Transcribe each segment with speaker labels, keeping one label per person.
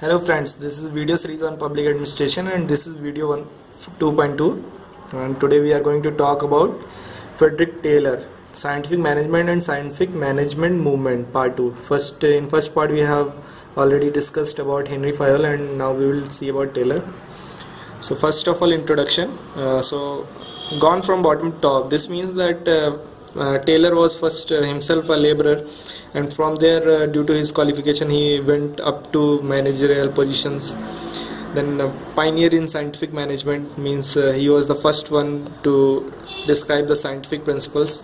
Speaker 1: Hello friends, this is video series on public administration and this is video 2.2 and today we are going to talk about Frederic Taylor, scientific management and scientific management movement part 2. In first part we have already discussed about Henry Fayol and now we will see about Taylor. So first of all, introduction. So gone from bottom to top, this means that Taylor was first himself a laborer, and from there due to his qualification he went up to managerial positions. Then pioneer in scientific management means he was the first one to describe the scientific principles,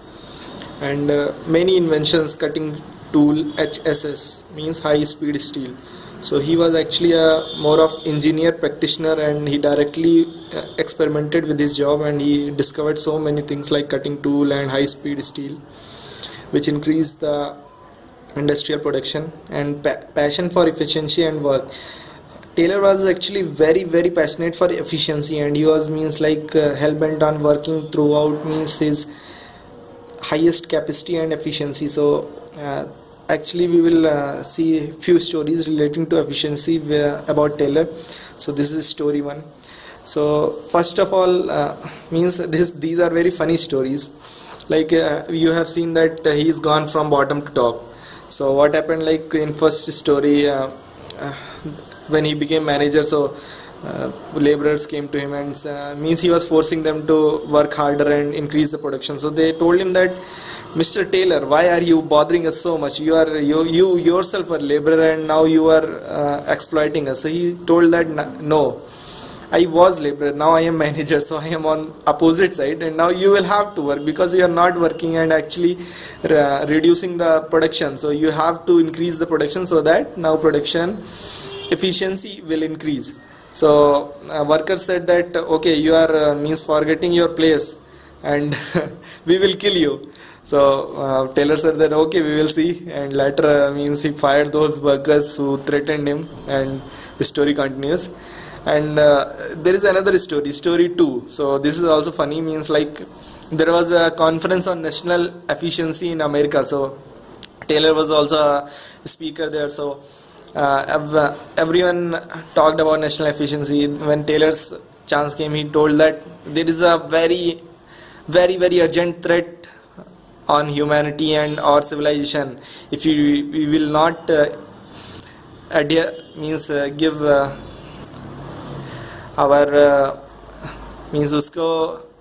Speaker 1: and many inventions, cutting tool, HSS means high speed steel. So he was actually a more of engineer practitioner, and he directly experimented with his job, and he discovered so many things like cutting tool and high speed steel, which increased the industrial production. And passion for efficiency and work. Taylor was actually very passionate for efficiency, and he was hell-bent on working throughout his highest capacity and efficiency. So actually we will see few stories relating to efficiency about Taylor. So this is story 1. So first of all, these are very funny stories. You have seen that he's gone from bottom to top. So what happened, in first story, when he became manager, so laborers came to him and he was forcing them to work harder and increase the production. So they told him that, Mr. Taylor, why are you bothering us so much? You yourself are laborer and now you are exploiting us. So he told that, no, I was laborer, now I am manager, so I am on opposite side, and now you will have to work because you are not working and actually reducing the production. So you have to increase the production so that now production efficiency will increase. So workers said that, okay, you are forgetting your place and we will kill you. So Taylor said that, okay, we will see, and later he fired those workers who threatened him, and the story continues. And there is another story 2. So this is also funny, there was a conference on national efficiency in America. So Taylor was also a speaker there. So everyone talked about national efficiency. When Taylor's chance came, he told that there is a very urgent threat on humanity and our civilization. If we will not give our उसको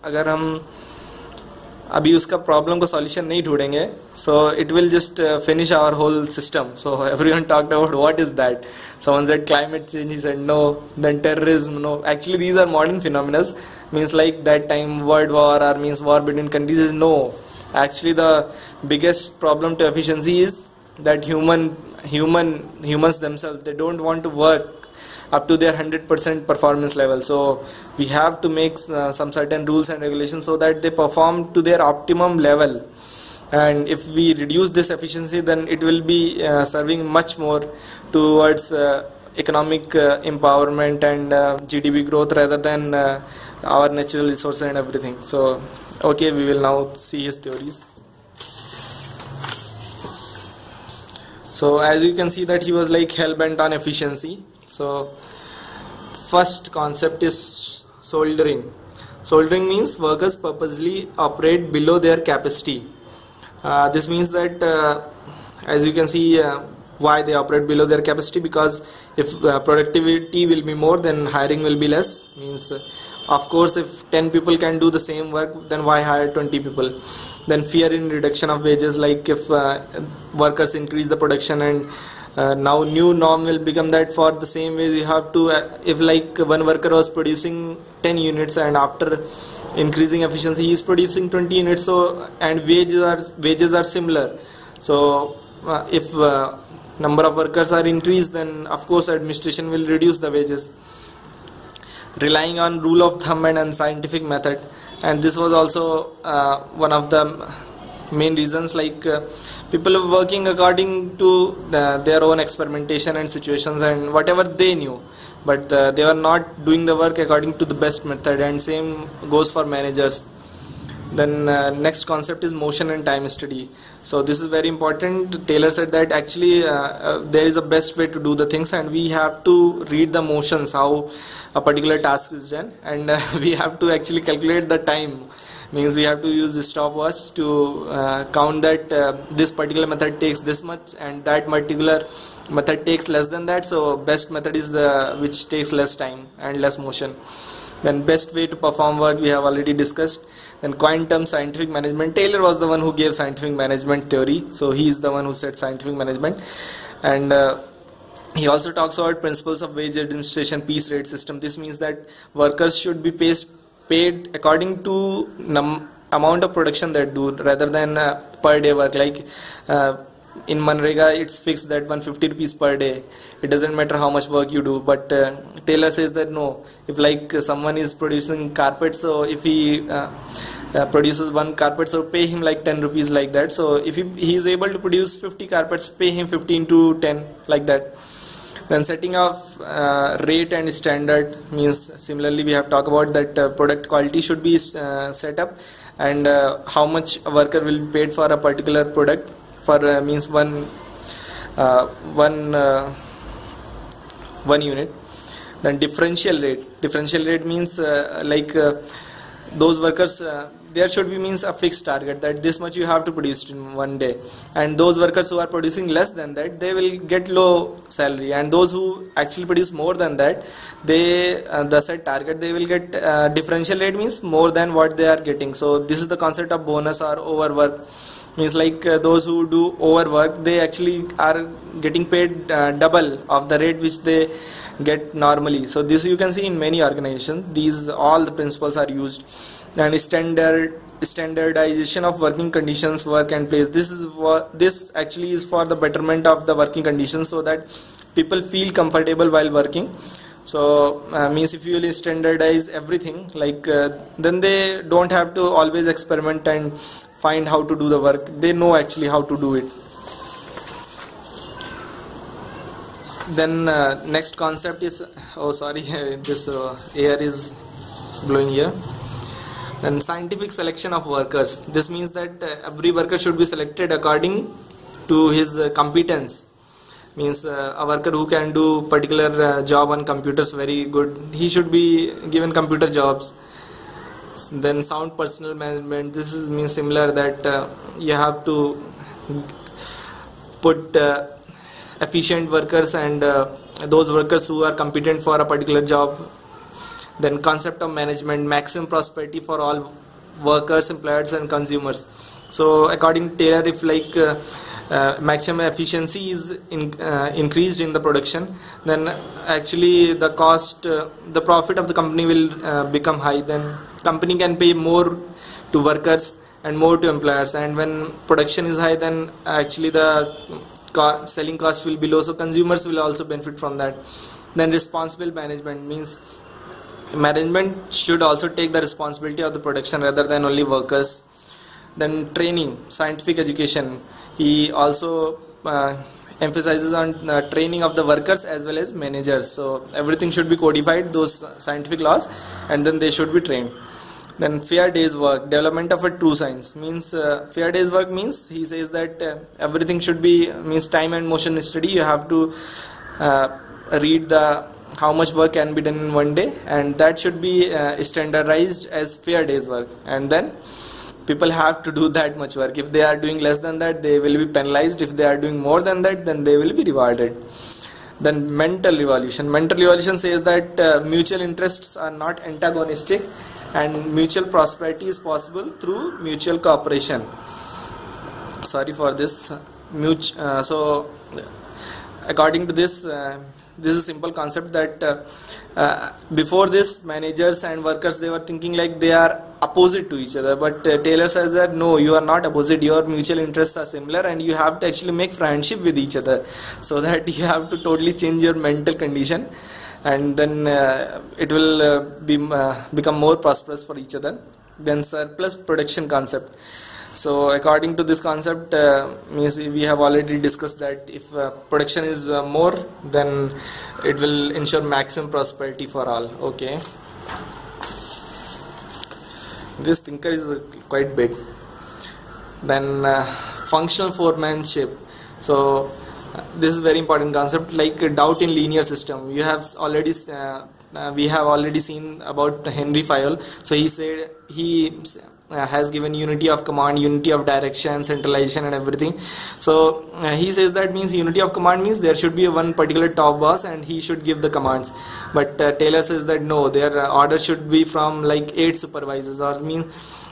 Speaker 1: अगर हम अभी उसका problem को solution नहीं ढूंढेंगे, so it will just finish our whole system. So everyone talked about what is that. Someone said climate change, he said no. Then terrorism, no. Actually these are modern phenomena, that time world war or war between countries is no. Actually the biggest problem to efficiency is that humans themselves, they don't want to work up to their 100% performance level. So we have to make some certain rules and regulations so that they perform to their optimum level. And if we reduce this efficiency, then it will be serving much more towards economic empowerment and GDP growth rather than our natural resources and everything. So okay, we will now see his theories. So as you can see that he was hell-bent on efficiency. So first concept is soldering. Soldering means workers purposely operate below their capacity. This means that as you can see why they operate below their capacity, because if productivity will be more, then hiring will be less. Of course, if 10 people can do the same work, then why hire 20 people? Then fear in reduction of wages, if workers increase the production, and now new norm will become that for the same way you have to, if one worker was producing 10 units and after increasing efficiency he is producing 20 units, so and wages are similar. So if number of workers are increased, then of course administration will reduce the wages. Relying on rule of thumb and unscientific method, and this was also one of the main reasons, people are working according to their own experimentation and situations and whatever they knew, but they were not doing the work according to the best method. And same goes for managers. Then next concept is motion and time study. So this is very important. Taylor said that actually there is a best way to do the things, and we have to read the motions, how a particular task is done, and we have to actually calculate the time. Means we have to use the stopwatch to count that this particular method takes this much and that particular method takes less than that. So best method is the which takes less time and less motion. Then best way to perform work we have already discussed. Then quantum scientific management. Taylor was the one who gave scientific management theory, so he is the one who said scientific management. And he also talks about principles of wage administration, piece rate system. This means that workers should be paid according to amount of production they do, rather than per day work. Like in Manrega it's fixed that 150 rupees per day. It doesn't matter how much work you do. But Taylor says that no, if like someone is producing carpet, so if he produces one carpet, so pay him like 10 rupees, like that. So if he is able to produce 50 carpets, pay him 15 to 10, like that. Then setting of rate and standard means similarly we have talked about that product quality should be set up, and how much a worker will be paid for a particular product for means one unit. Then differential rate means those workers there should be means a fixed target that this much you have to produce in one day, and those workers who are producing less than that, they will get low salary, and those who actually produce more than that, they the set target, they will get differential rate means more than what they are getting. So this is the concept of bonus or overwork. Means like those who do overwork, they actually are getting paid double of the rate which they get normally. So this you can see in many organizations, these all the principles are used. And standardization of working conditions, work and place. This actually is for the betterment of the working conditions, so that people feel comfortable while working. So means if you will standardize everything, like then they don't have to always experiment and find how to do the work. They know actually how to do it. Then next concept is, oh sorry, this air is blowing here. Then scientific selection of workers. This means that every worker should be selected according to his competence. Means a worker who can do particular job on computers very good, he should be given computer jobs. Then sound personal management. This is means similar that you have to put efficient workers and those workers who are competent for a particular job. Then concept of management, maximum prosperity for all workers, employers and consumers. So according to Taylor, if like maximum efficiency is increased in the production, then actually the cost, the profit of the company will become high. Then company can pay more to workers and more to employers, and when production is high, then actually the selling cost will be low, so consumers will also benefit from that. Then responsible management means management should also take the responsibility of the production rather than only workers. Then training, scientific education. He also emphasizes on training of the workers as well as managers. So everything should be codified, those scientific laws, and then they should be trained. Then fair day's work, development of a true science. Means fair day's work means he says that everything should be means time and motion study. You have to read the how much work can be done in one day, and that should be standardized as fair day's work, and then people have to do that much work. If they are doing less than that, they will be penalized. If they are doing more than that, then they will be rewarded. Then mental revolution. Mental revolution says that mutual interests are not antagonistic, and mutual prosperity is possible through mutual cooperation. Sorry for this. So according to this, this is a simple concept that before this, managers and workers, they were thinking like they are opposite to each other, but Taylor says that no, you are not opposite, your mutual interests are similar, and you have to actually make friendship with each other, so that you have to totally change your mental condition, and then it will become more prosperous for each other. Then surplus production concept. So according to this concept, means we have already discussed that if production is more, then it will ensure maximum prosperity for all. Okay. This thinker is quite big. Then functional foremanship. So this is very important concept, like doubt in linear system. You have already we have already seen about Henry Fayol. So he said he has given unity of command, unity of direction, centralization and everything. So he says that means unity of command means there should be one particular top boss and he should give the commands. But Taylor says that no, their order should be from like 8 supervisors, or means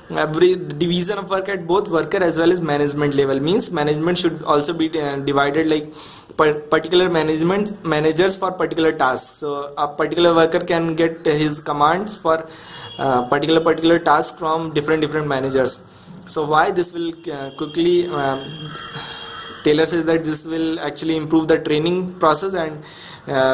Speaker 1: every division of work at both worker as well as management level. Means management should also be divided like particular managers for particular tasks. So a particular worker can get his commands for particular task from different managers. So why this will quickly Taylor says that this will actually improve the training process and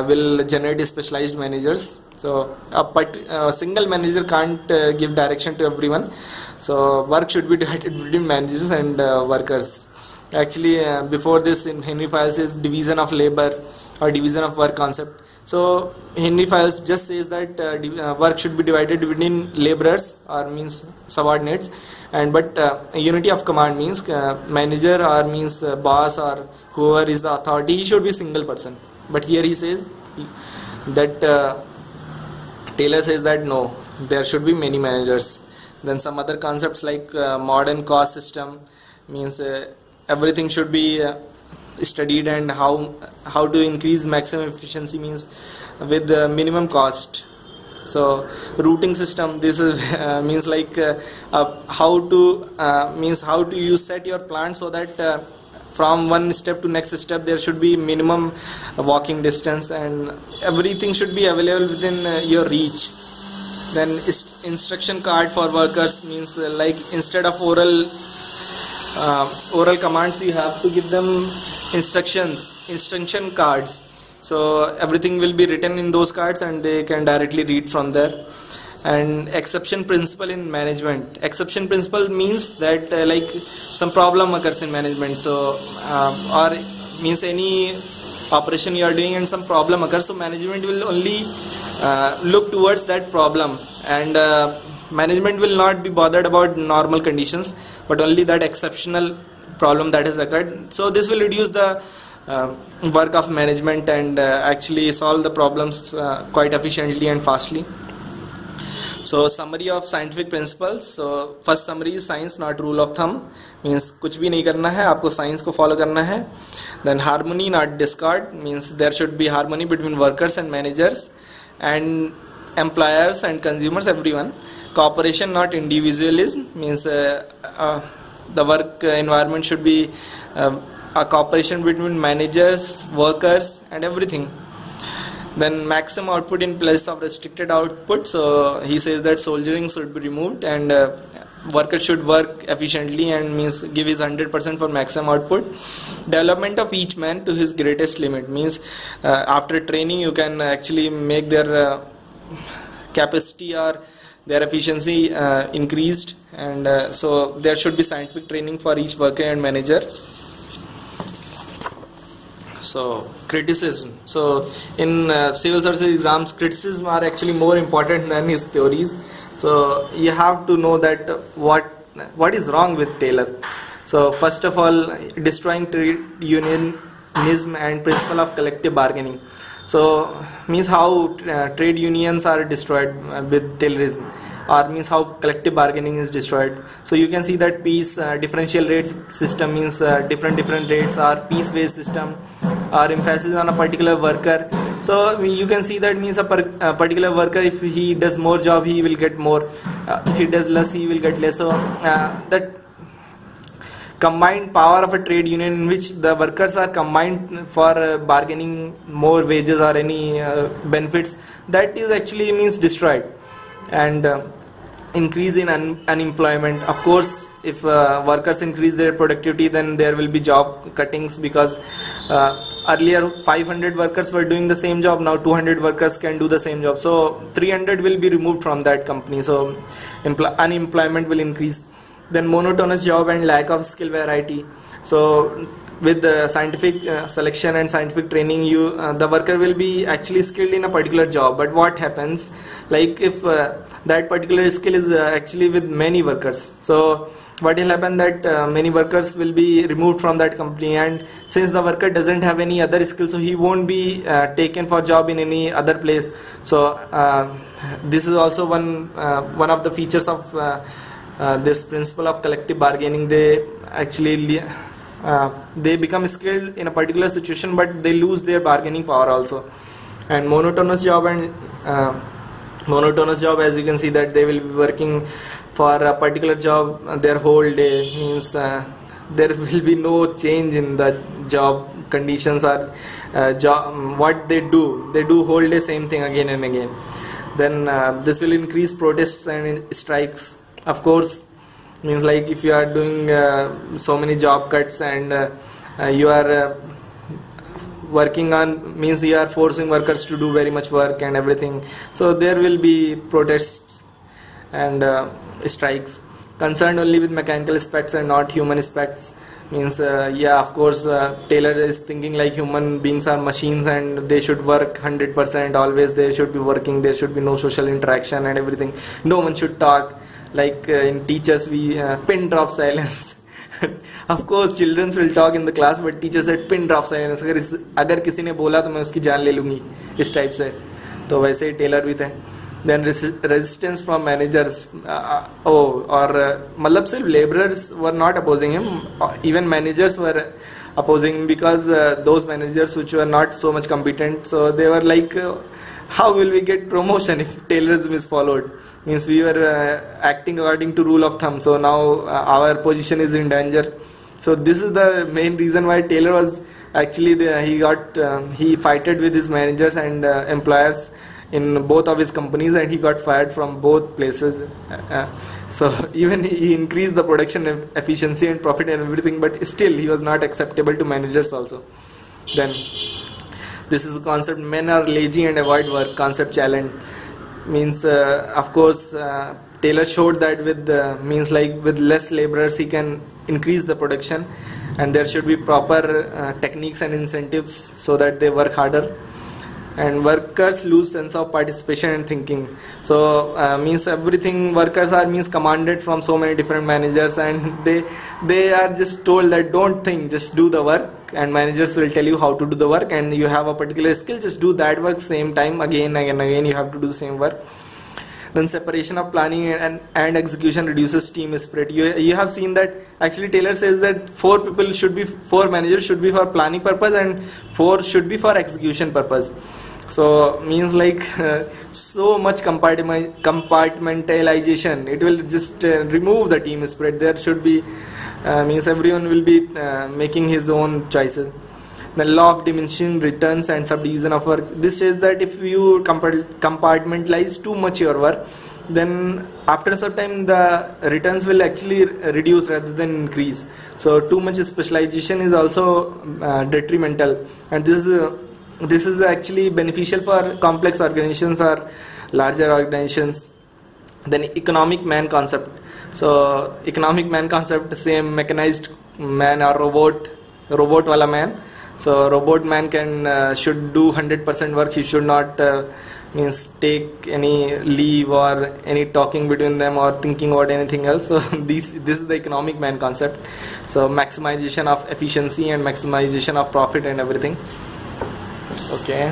Speaker 1: will generate specialized managers. So a single manager can't give direction to everyone. So work should be divided between managers and workers. Actually before this, in Henry Fayol says division of labor or division of work concept. So Henry Fayol just says that work should be divided between laborers, or means subordinates, and but unity of command means manager or means boss or whoever is the authority, he should be a single person. But here he says that Taylor says that no, there should be many managers. Then some other concepts like modern cost system, means everything should be studied, and how to increase maximum efficiency means with the minimum cost. So routing system, this is means like how to you set your plan so that from one step to next step there should be minimum walking distance, and everything should be available within your reach. Then instruction card for workers, means like instead of oral commands, you have to give them instruction cards. So everything will be written in those cards and they can directly read from there. And exception principle in management. Exception principle means that like some problem occurs in management, so or means any operation you are doing and some problem occurs, so management will only look towards that problem, and management will not be bothered about normal conditions, but only that exceptional problem that has occurred. So this will reduce the work of management and actually solve the problems quite efficiently and fastly. So summary of scientific principles. So first summary is science not rule of thumb, means कुछ भी नहीं करना है, आपको science को follow करना है. Then harmony not discord, means there should be harmony between workers and managers and employers and consumers, everyone. Cooperation not individualism, means the work environment should be a cooperation between managers, workers and everything. Then maximum output in place of restricted output. So he says that soldiering should be removed and workers should work efficiently and means give his 100% for maximum output. Development of each man to his greatest limit, means after training you can actually make their capacity or their efficiency increased, and so there should be scientific training for each worker and manager. So criticism. So in civil services exams, criticism are actually more important than his theories. So you have to know that what is wrong with Taylor. So first of all, destroying trade unionism and principle of collective bargaining. So means how trade unions are destroyed with Taylorism, or means how collective bargaining is destroyed. So you can see that piece differential rates system, means different rates, or piece-based system, or emphasis on a particular worker. So you can see that means a particular worker, if he does more job he will get more, if he does less he will get less. So that combined power of a trade union in which the workers are combined for bargaining more wages or any benefits, that is actually means destroyed. And increase in unemployment. Of course, if workers increase their productivity, then there will be job cuttings, because earlier 500 workers were doing the same job, now 200 workers can do the same job, so 300 will be removed from that company, so unemployment will increase. Then monotonous job and lack of skill variety. So with the scientific selection and scientific training, the worker will be actually skilled in a particular job. But what happens, like if that particular skill is actually with many workers, so what will happen that many workers will be removed from that company, and since the worker doesn't have any other skill, so he won't be taken for job in any other place. So this is also one of the features of this principle of collective bargaining. They actually they become skilled in a particular situation, but they lose their bargaining power also. And monotonous job, as you can see, that they will be working for a particular job their whole day, means there will be no change in the job conditions or job what they do whole day same thing again and again. Then this will increase protests and strikes, of course. Means like if you are doing so many job cuts and you are working on, means you are forcing workers to do very much work and everything, so there will be protests and strikes. Concerned only with mechanical aspects and not human aspects, means yeah, of course Taylor is thinking like human beings are machines and they should work 100%, always they should be working, there should be no social interaction and everything, no one should talk. Like in teachers we pin drop silence. Of course children will talk in the class, but teacher said pin drop silence, अगर किसी ने बोला तो मैं उसकी जान ले लूंगी, इस टाइप से. तो वैसे ही टेलर भी थे. Then resistance from managers, मतलब सिर्फ laborers were not opposing him, even managers were opposing, because those managers which were not so much competent, so they were like, how will we get promotion if Taylorism is followed? Means we were acting according to rule of thumb, so now our position is in danger. So this is the main reason why Taylor was actually he fighted with his managers and employers in both of his companies, and he got fired from both places. So even he increased the production efficiency and profit and everything, but still he was not acceptable to managers also. Then this is the concept, men are lazy and avoid work concept challenge. Means of course Taylor showed that with means like with less laborers he can increase the production, and there should be proper techniques and incentives so that they work harder. And workers lose sense of participation and thinking. So means everything workers are means commanded from so many different managers, and they are just told that don't think, just do the work, and managers will tell you how to do the work, and you have a particular skill, just do that work same time again and again, you have to do the same work. Then separation of planning and execution reduces team spirit. You have seen that actually Taylor says that 4 managers should be for planning purpose and 4 should be for execution purpose. So means like so much compartmentalization, it will just remove the team spirit. There should be means everyone will be making his own choices. The law of diminishing returns and subdivision of work. This says that if you compartmentalize too much your work, then after a certain time the returns will actually reduce rather than increase. So too much specialization is also detrimental, and this is actually beneficial for complex organizations or larger organizations. Then economic man concept. So economic man concept, same mechanized man or robot wala man. So robot man should do 100% work. He should not means take any leave or any talking between them or thinking about anything else. So this is the economic man concept. So maximization of efficiency and maximization of profit and everything. Okay.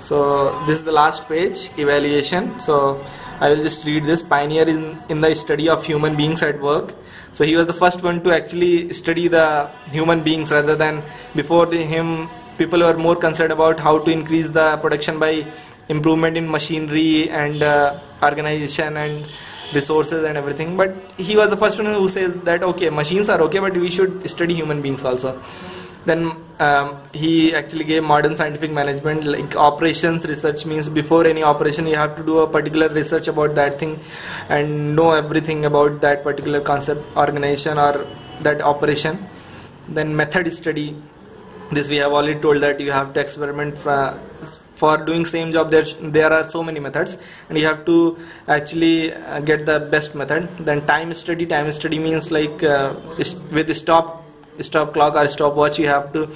Speaker 1: So this is the last page, evaluation. So I will just read this. Pioneer in the study of human beings at work. So he was the first one to actually study the human beings, rather than before him people were more concerned about how to increase the production by improvement in machinery and organization and resources and everything. But he was the first one who says that okay, machines are okay, but we should study human beings also. Then he actually gave modern scientific management, like operations research. Means before any operation you have to do a particular research about that thing and know everything about that particular concept, organization or that operation. Then method study. This we have already told that you have to experiment for doing same job. There are so many methods and you have to actually get the best method. Then time study. Time study means like with stop stop clock or stopwatch, you have to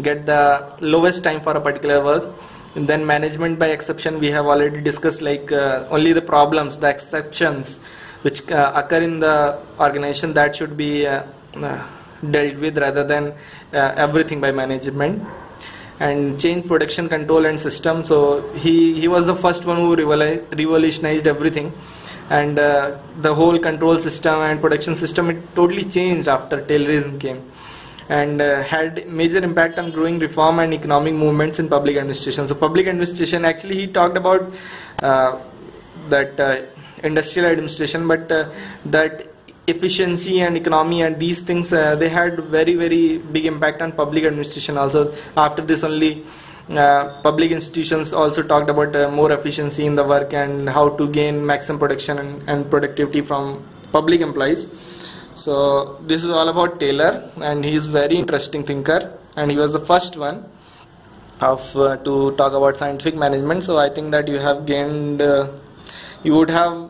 Speaker 1: get the lowest time for a particular work. And then management by exception, we have already discussed, like only the problems, the exceptions which occur in the organization, that should be dealt with rather than everything by management. And change production control and system, so he was the first one who revolutionized everything, and the whole control system and production system, it totally changed after Taylorism came, and had major impact on growing reform and economic movements in public administration. So public administration, actually he talked about that industrial administration, but that efficiency and economy and these things, they had very big impact on public administration also. After this only public institutions also talked about more efficiency in the work and how to gain maximum production and productivity from public employees. So this is all about Taylor, and he is very interesting thinker, and he was the first one to talk about scientific management. So I think that you have gained, you would have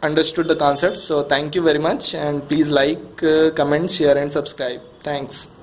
Speaker 1: understood the concept. So thank you very much, and please like, comment, share and subscribe. Thanks.